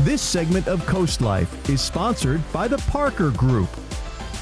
This segment of CoastLife is sponsored by the Parker Group.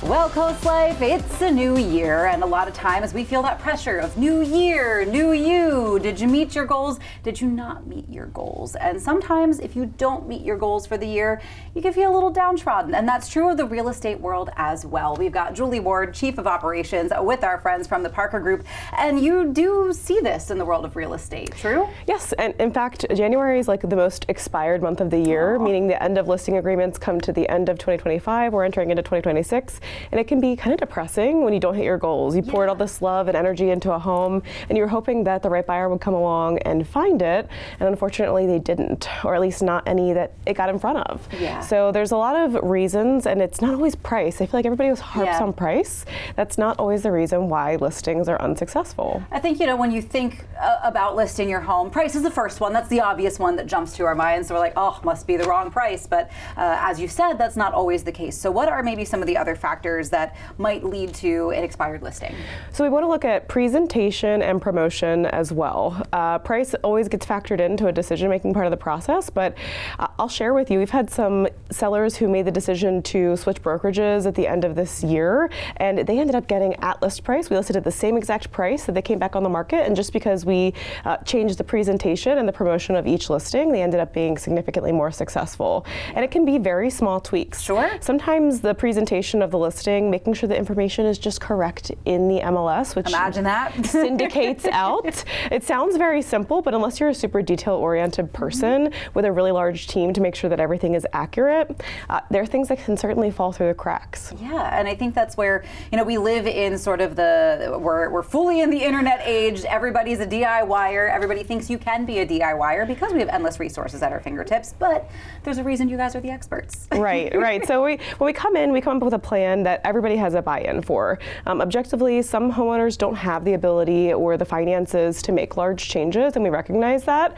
Well, CoastLife, it's a new year, and a lot of times we feel that pressure of new year, new you. Did you meet your goals? Did you not meet your goals? And sometimes if you don't meet your goals for the year, you can feel a little downtrodden, and that's true of the real estate world as well. We've got Julie Ward, Chief of Operations, with our friends from the Parker Group, and you do see this in the world of real estate, true? Yes, and in fact, January is like the most expired month of the year, meaning the end of listing agreements come to the end of 2025. We're entering into 2026. And it can be kind of depressing when you don't hit your goals. You poured all this love and energy into a home, and you're hoping that the right buyer would come along and find it. And unfortunately, they didn't, or at least not any that it got in front of. Yeah. So there's a lot of reasons, and it's not always price. I feel like everybody harps on price. That's not always the reason why listings are unsuccessful. I think, when you think about listing your home, price is the first one. That's the obvious one that jumps to our minds. So we're like, oh, must be the wrong price. But as you said, that's not always the case. So what are maybe some of the other factors that might lead to an expired listing? So we want to look at presentation and promotion as well. Price always gets factored into a decision-making part of the process, but I'll share with you, we've had some sellers who made the decision to switch brokerages at the end of this year, and they ended up getting at list price. We listed at the same exact price that they came back on the market, and just because we changed the presentation and the promotion of each listing, they ended up being significantly more successful. And it can be very small tweaks. Sure. Sometimes the presentation of the listing, making sure the information is just correct in the MLS, which imagine that syndicates out. It sounds very simple, but unless you're a super detail-oriented person with a really large team to make sure that everything is accurate, there are things that can certainly fall through the cracks. Yeah, and I think that's where we live in sort of we're fully in the internet age. Everybody's a DIYer. Everybody thinks you can be a DIYer because we have endless resources at our fingertips. But there's a reason you guys are the experts. Right. So when we come up with a plan that everybody has a buy-in for. Objectively, some homeowners don't have the ability or the finances to make large changes, and we recognize that.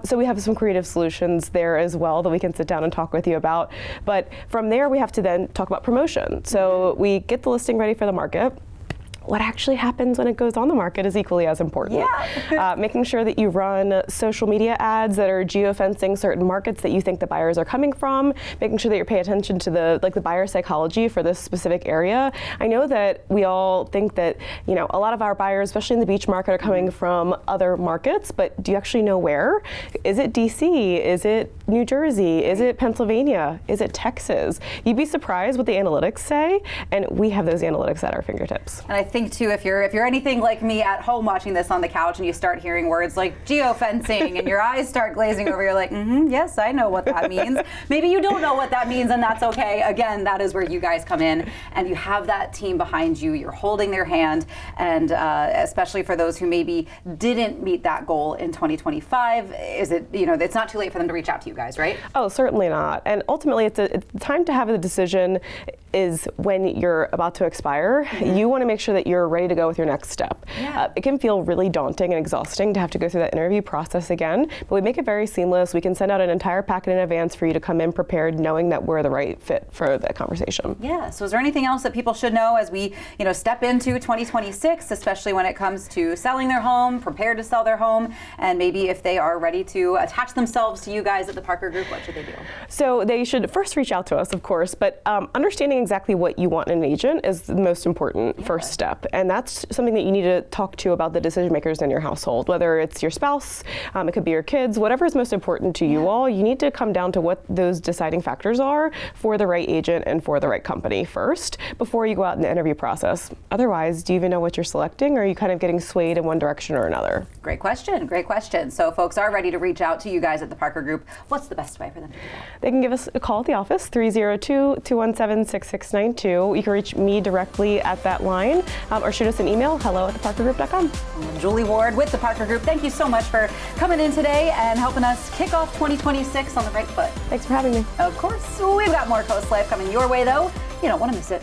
So we have some creative solutions there as well that we can sit down and talk with you about. But from there, we have to then talk about promotion. So we get the listing ready for the market. What actually happens when it goes on the market is equally as important. Yeah. Making sure that you run social media ads that are geofencing certain markets that you think the buyers are coming from, making sure that you pay attention to the buyer psychology for this specific area. I know that we all think that, a lot of our buyers, especially in the beach market, are coming from other markets, but do you actually know where? Is it DC? Is it New Jersey? Is it Pennsylvania? Is it Texas? You'd be surprised what the analytics say, and we have those analytics at our fingertips. And I think too, if you're anything like me at home watching this on the couch and you start hearing words like geofencing and your eyes start glazing over, you're like, yes, I know what that means. Maybe you don't know what that means, and that's okay. Again, that is where you guys come in, and you have that team behind you. You're holding their hand, and especially for those who maybe didn't meet that goal in 2025, it's not too late for them to reach out to you guys, right? Oh, certainly not. And ultimately, it's time to have a decision is when you're about to expire. You want to make sure that you're ready to go with your next step. Yeah. It can feel really daunting and exhausting to have to go through that interview process again, but we make it very seamless. We can send out an entire packet in advance for you to come in prepared, knowing that we're the right fit for the conversation. Yeah, so is there anything else that people should know as we step into 2026, especially when it comes to selling their home, prepared to sell their home, and maybe if they are ready to attach themselves to you guys at the Parker Group, what should they do? So they should first reach out to us, of course, but understanding exactly what you want in an agent is the most important first step. And that's something that you need to talk to about the decision makers in your household, whether it's your spouse, it could be your kids, whatever is most important to you all. You need to come down to what those deciding factors are for the right agent and for the right company first before you go out in the interview process. Otherwise, do you even know what you're selecting, or are you kind of getting swayed in one direction or another? Great question. So folks are ready to reach out to you guys at the Parker Group. What's the best way for them to do that? They can give us a call at the office, 302-217-6692. You can reach me directly at that line, or shoot us an email, hello@theparkergroup.com. Julie Ward with the Parker Group, thank you so much for coming in today and helping us kick off 2026 on the right foot. Thanks for having me. Of course. We've got more CoastLife coming your way, though. You don't want to miss it.